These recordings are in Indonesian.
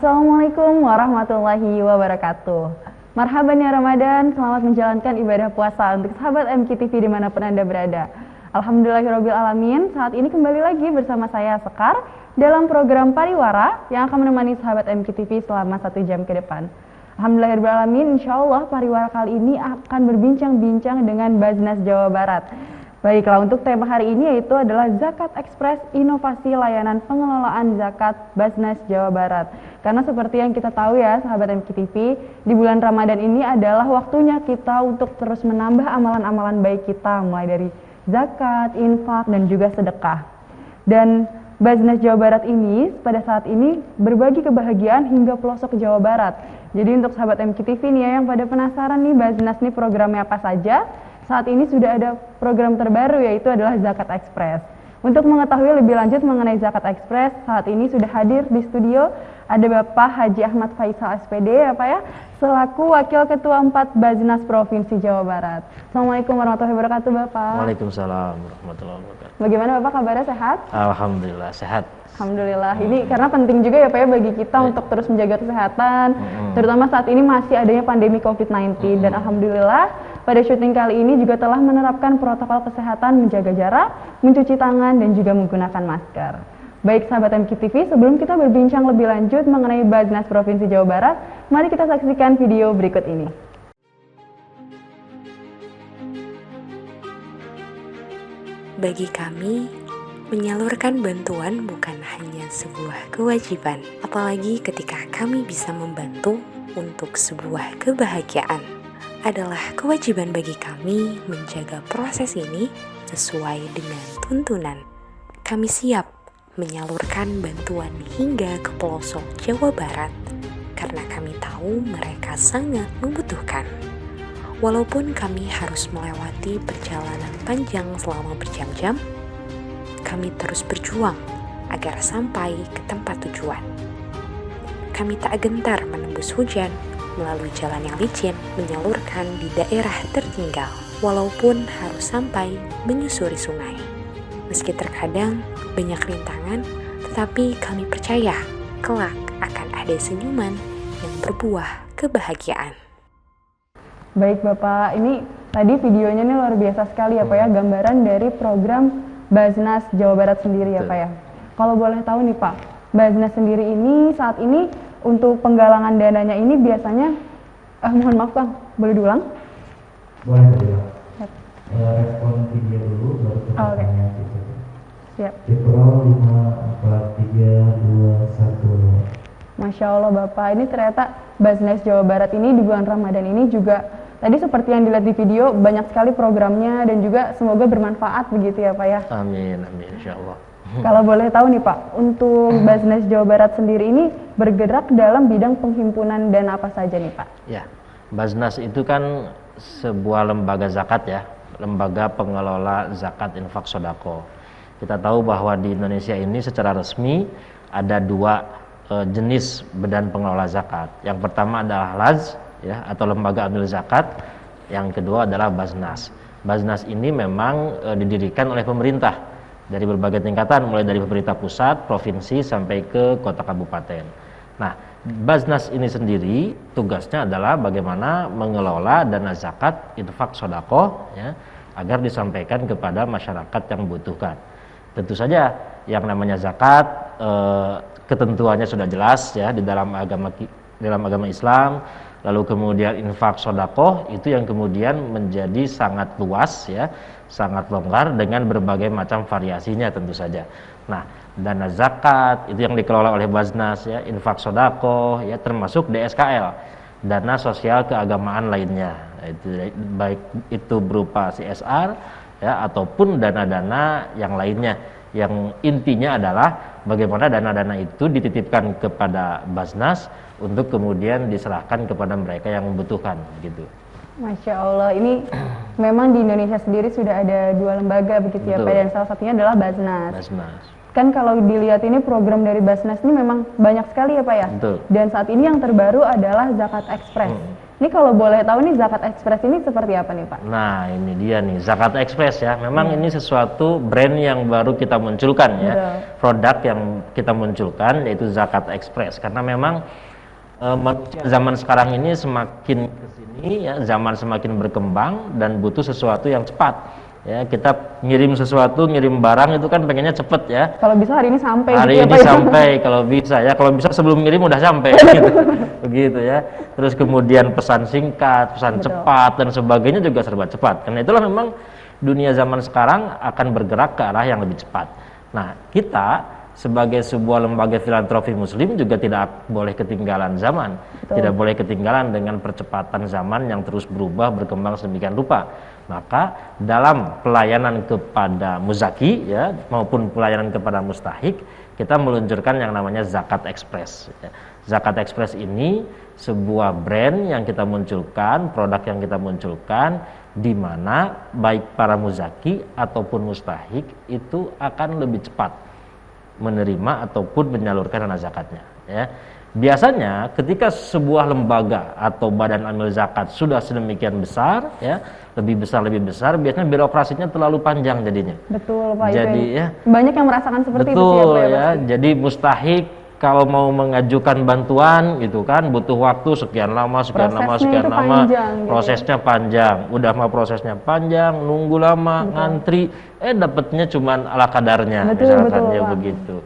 Assalamualaikum warahmatullahi wabarakatuh. Marhaban ya Ramadan, selamat menjalankan ibadah puasa untuk sahabat MKTV dimanapun Anda berada. Alhamdulillahirrabbilalamin, saat ini kembali lagi bersama saya Sekar dalam program Pariwara yang akan menemani sahabat MKTV selama 1 jam ke depan. Alhamdulillahirrabbilalamin, insya Allah Pariwara kali ini akan berbincang-bincang dengan Baznas Jawa Barat. Baiklah, untuk tema hari ini yaitu adalah Zakat Ekspres Inovasi Layanan Pengelolaan Zakat Baznas Jawa Barat. Karena seperti yang kita tahu ya sahabat MKTV, di bulan Ramadan ini adalah waktunya kita untuk terus menambah amalan-amalan baik kita, mulai dari zakat, infak, dan juga sedekah. Dan Baznas Jawa Barat ini pada saat ini berbagi kebahagiaan hingga pelosok Jawa Barat. Jadi untuk sahabat MKTV nih ya yang pada penasaran nih Baznas nih programnya apa saja, saat ini sudah ada program terbaru yaitu adalah Zakat Ekspres. Untuk mengetahui lebih lanjut mengenai Zakat Ekspres, saat ini sudah hadir di studio ada Bapak Haji Ahmad Faisal SPD ya Pak ya, selaku Wakil Ketua 4 Baznas Provinsi Jawa Barat. Assalamualaikum warahmatullahi wabarakatuh Bapak. Waalaikumsalam warahmatullahi wabarakatuh. Bagaimana Bapak kabarnya, sehat? Alhamdulillah sehat. Alhamdulillah, ini karena penting juga ya Pak ya bagi kita untuk terus menjaga kesehatan, terutama saat ini masih adanya pandemi COVID-19 dan Alhamdulillah pada syuting kali ini juga telah menerapkan protokol kesehatan menjaga jarak, mencuci tangan dan juga menggunakan masker. Baik sahabat MKTV, sebelum kita berbincang lebih lanjut mengenai Baznas Provinsi Jawa Barat, mari kita saksikan video berikut ini. Bagi kami, menyalurkan bantuan bukan hanya sebuah kewajiban, apalagi ketika kami bisa membantu untuk sebuah kebahagiaan. Adalah kewajiban bagi kami menjaga proses ini sesuai dengan tuntunan. Kami siap menyalurkan bantuan hingga ke pelosok Jawa Barat karena kami tahu mereka sangat membutuhkan. Walaupun kami harus melewati perjalanan panjang selama berjam-jam, kami terus berjuang agar sampai ke tempat tujuan. Kami tak gentar menembus hujan melalui jalan yang licin, menyalurkan di daerah tertinggal, walaupun harus sampai menyusuri sungai. Meski terkadang banyak rintangan, tetapi kami percaya kelak akan ada senyuman yang berbuah kebahagiaan. Baik Bapak, ini tadi videonya nih luar biasa sekali ya Pak ya, gambaran dari program Baznas Jawa Barat sendiri ya Pak ya. Kalau boleh tahu nih Pak, Baznas sendiri ini saat ini untuk penggalangan dananya ini biasanya, mohon maaf Bang, boleh diulang? Boleh diulang. Respon video dulu, baru kita tanya. Siap. Cipro 5, 4, 3, 2, 1. Masya Allah Bapak, ini ternyata Baznas Jawa Barat ini di bulan Ramadan ini juga tadi seperti yang dilihat di video banyak sekali programnya dan juga semoga bermanfaat begitu ya Pak ya. Amin, amin insya Allah. Kalau boleh tahu nih Pak, untuk Baznas Jawa Barat sendiri ini bergerak dalam bidang penghimpunan dana apa saja nih Pak? Ya, Baznas itu kan sebuah lembaga zakat ya, lembaga pengelola zakat infak sodako. Kita tahu bahwa di Indonesia ini secara resmi ada 2 jenis badan pengelola zakat. Yang pertama adalah LAZ ya, atau lembaga amil zakat. Yang kedua adalah Baznas. Baznas ini memang didirikan oleh pemerintah dari berbagai tingkatan, mulai dari pemerintah pusat, provinsi sampai ke kota kabupaten. Nah, Baznas ini sendiri tugasnya adalah bagaimana mengelola dana zakat infak sodako ya, agar disampaikan kepada masyarakat yang membutuhkan. Tentu saja yang namanya zakat ketentuannya sudah jelas ya di dalam agama Islam. Lalu kemudian infak sodako itu yang kemudian menjadi sangat luas ya, sangat longgar dengan berbagai macam variasinya tentu saja. Nah, dana zakat itu yang dikelola oleh Baznas ya, infak sodako ya, termasuk DSKL, dana sosial keagamaan lainnya. Itu baik itu berupa CSR ya ataupun dana-dana yang lainnya. Yang intinya adalah bagaimana dana-dana itu dititipkan kepada Baznas untuk kemudian diserahkan kepada mereka yang membutuhkan gitu. Masya Allah, ini memang di Indonesia sendiri sudah ada 2 lembaga begitu ya Pak, dan salah satunya adalah Baznas. Baznas. Kan kalau dilihat ini program dari Baznas ini memang banyak sekali ya Pak ya. Betul. Dan saat ini yang terbaru adalah Zakat Ekspres. Ini kalau boleh tahu nih Zakat Express ini seperti apa nih Pak? Nah ini dia nih Zakat Express ya. Memang ini sesuatu brand yang baru kita munculkan ya. Produk yang kita munculkan yaitu Zakat Express. Karena memang manusia zaman sekarang ini semakin kesini ya, zaman semakin berkembang dan butuh sesuatu yang cepat. Ya, kita ngirim sesuatu, ngirim barang itu kan pengennya cepet ya. Kalau bisa hari ini sampai. Hari gitu ini ya, Pak, sampai kalau bisa ya. Kalau bisa sebelum ngirim udah sampai. Gitu. Begitu ya. Terus kemudian pesan singkat, pesan cepat dan sebagainya juga serba cepat. Karena itulah memang dunia zaman sekarang akan bergerak ke arah yang lebih cepat. Nah, kita sebagai sebuah lembaga filantropi muslim juga tidak boleh ketinggalan zaman. Tidak boleh ketinggalan dengan percepatan zaman yang terus berubah, berkembang sedemikian rupa. Maka dalam pelayanan kepada muzaki ya maupun pelayanan kepada mustahik, kita meluncurkan yang namanya Zakat Express. Zakat Express ini sebuah brand yang kita munculkan, produk yang kita munculkan, di mana baik para muzaki ataupun mustahik itu akan lebih cepat menerima ataupun menyalurkan dana zakatnya. Ya. Biasanya ketika sebuah lembaga atau badan amil zakat sudah sedemikian besar, ya lebih besar, biasanya birokrasinya terlalu panjang jadinya. Betul Pak. Jadi itu ya banyak yang merasakan seperti betul, itu sih ya. Ya jadi mustahik kalau mau mengajukan bantuan gitu kan butuh waktu sekian lama, panjang, prosesnya panjang. Udah mah prosesnya panjang, nunggu lama, ngantri, dapatnya cuman ala kadarnya, misalkan ya begitu.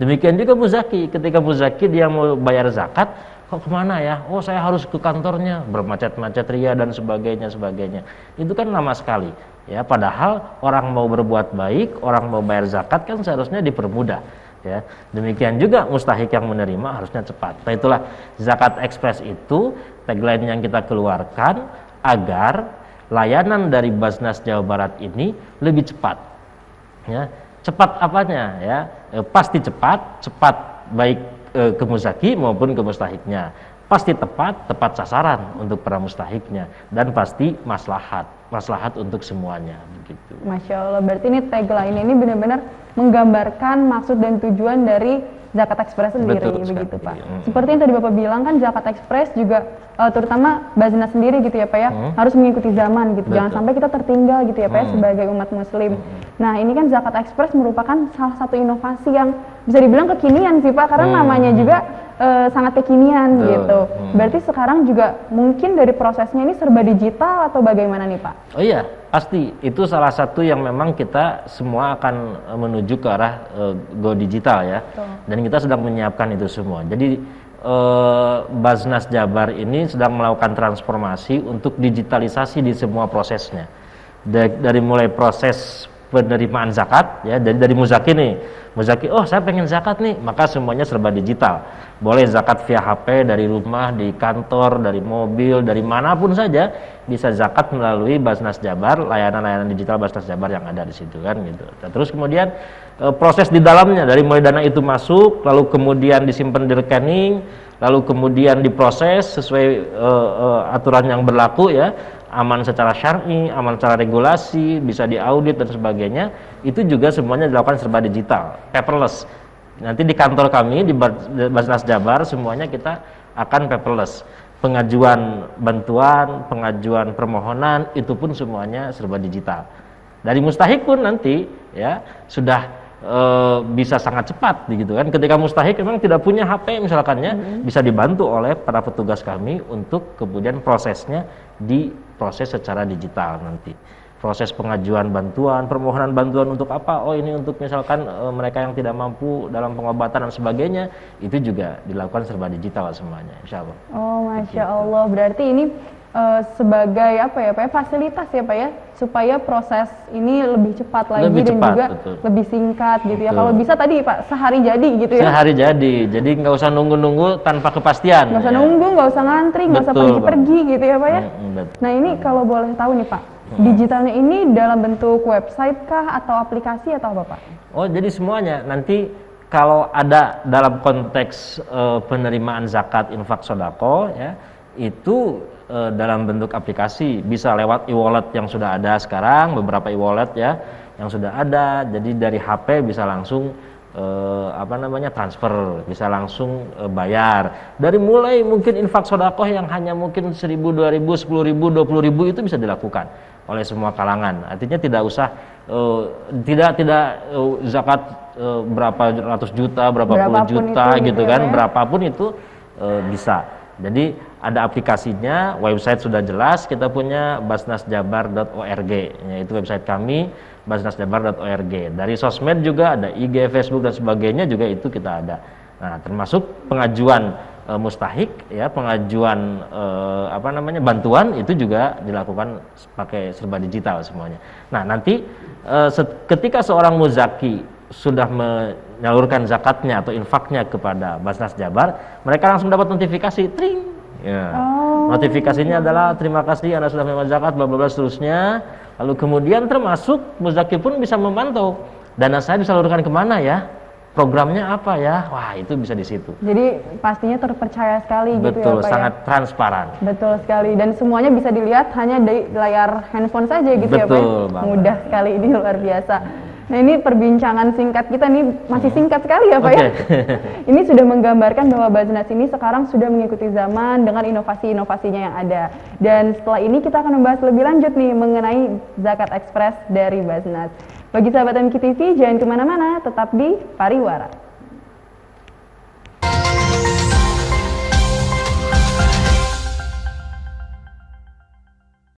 Demikian juga muzaki, ketika muzaki dia mau bayar zakat, kok kemana ya? Oh saya harus ke kantornya, bermacet-macet ria dan sebagainya. Itu kan lama sekali. Ya, padahal orang mau berbuat baik, orang mau bayar zakat kan seharusnya dipermudah. Ya, demikian juga mustahik yang menerima harusnya cepat. Nah itulah Zakat Express itu tagline yang kita keluarkan agar layanan dari Basnas Jawa Barat ini lebih cepat. Ya. Cepat apanya ya? Pasti cepat baik ke muzaki maupun ke mustahiknya. Pasti tepat sasaran untuk para mustahiknya dan pasti maslahat untuk semuanya begitu. Masya Allah, berarti ini tagline ini benar-benar menggambarkan maksud dan tujuan dari Zakat Express sendiri. Betul, begitu Pak. Seperti yang tadi Bapak bilang kan Zakat Express juga terutama Basnas sendiri gitu ya Pak ya, harus mengikuti zaman gitu. Betul. Jangan sampai kita tertinggal gitu ya Pak ya sebagai umat muslim. Nah ini kan Zakat Express merupakan salah satu inovasi yang bisa dibilang kekinian sih Pak, karena namanya juga sangat kekinian gitu. Berarti sekarang juga mungkin dari prosesnya ini serba digital atau bagaimana nih Pak? Oh iya, pasti. Itu salah satu yang memang kita semua akan menuju ke arah go digital ya. Dan kita sedang menyiapkan itu semua. Jadi Basnas Jabar ini sedang melakukan transformasi untuk digitalisasi di semua prosesnya. Dari mulai proses penerimaan zakat ya, dari muzaki nih. Muzaki, oh saya pengen zakat nih, maka semuanya serba digital. Boleh zakat via HP dari rumah, di kantor, dari mobil, dari manapun saja bisa zakat melalui Basnas Jabar, layanan-layanan digital Basnas Jabar yang ada di situ kan gitu. Nah, terus kemudian proses di dalamnya dari mulai dana itu masuk, lalu kemudian disimpan di rekening, lalu kemudian diproses sesuai aturan yang berlaku ya. Aman secara syar'i, aman secara regulasi, bisa diaudit dan sebagainya, itu juga semuanya dilakukan serba digital, paperless. Nanti di kantor kami di Basnas Jabar semuanya kita akan paperless. Pengajuan bantuan, pengajuan permohonan itu pun semuanya serba digital. Dari mustahik pun nanti ya sudah bisa sangat cepat gitu kan. Ketika mustahik memang tidak punya HP misalkannya, bisa dibantu oleh para petugas kami untuk kemudian prosesnya diproses secara digital nanti. Proses pengajuan bantuan, permohonan bantuan untuk apa? Oh ini untuk misalkan mereka yang tidak mampu dalam pengobatan dan sebagainya, itu juga dilakukan serba digital semuanya, insya Allah. Oh Masya Allah, berarti ini sebagai apa ya Pak ya, fasilitas ya Pak ya, supaya proses ini lebih cepat lagi lebih dan cepat, juga betul. Lebih singkat gitu Betul. ya. Kalau bisa tadi Pak sehari jadi gitu ya. Sehari jadi nggak usah nunggu-nunggu tanpa kepastian. Nggak usah ya. nunggu, nggak usah ngantri, nggak usah Betul, pergi-pergi gitu ya Pak ya. Betul. Nah ini kalau boleh tahu nih Pak, digitalnya ini dalam bentuk website kah atau aplikasi atau apa Pak? Oh jadi semuanya nanti kalau ada dalam konteks penerimaan zakat infak sodako ya itu dalam bentuk aplikasi, bisa lewat e-wallet yang sudah ada sekarang, beberapa e-wallet ya yang sudah ada. Jadi dari HP bisa langsung transfer, bisa langsung bayar. Dari mulai mungkin infak sodakoh yang hanya mungkin 1.000, 2.000, 10.000, 20.000 itu bisa dilakukan oleh semua kalangan. Artinya tidak usah tidak zakat berapa ratus juta, berapa puluh juta itu, gitu kan, berapapun itu bisa. Jadi ada aplikasinya, website sudah jelas, kita punya basnasjabar.org, yaitu website kami basnasjabar.org. Dari sosmed juga ada IG, Facebook dan sebagainya juga itu kita ada. Nah, termasuk pengajuan mustahik ya, pengajuan bantuan itu juga dilakukan pakai serba digital semuanya. Nah, nanti ketika seorang muzaki sudah menyalurkan zakatnya atau infaknya kepada Basnas Jabar, mereka langsung dapat notifikasi, tring. Ya. Notifikasinya adalah terima kasih Anda sudah menerima zakat, bla bla bla seterusnya. Lalu kemudian termasuk muzaki pun bisa memantau dana saya disalurkan kemana ya, programnya apa ya, wah itu bisa di situ. Jadi pastinya terpercaya sekali. Betul, gitu ya Pak, sangat transparan. Betul sekali, dan semuanya bisa dilihat hanya di layar handphone saja gitu. Betul, ya Pak. Mudah sekali, ini luar biasa. Nah, ini perbincangan singkat kita nih masih singkat sekali ya Pak ya. Ini sudah menggambarkan bahwa Basnas ini sekarang sudah mengikuti zaman dengan inovasi-inovasinya yang ada. Dan setelah ini kita akan membahas lebih lanjut nih mengenai Zakat Express dari Basnas. Bagi sahabat MKTV, jangan kemana-mana, tetap di Pariwara.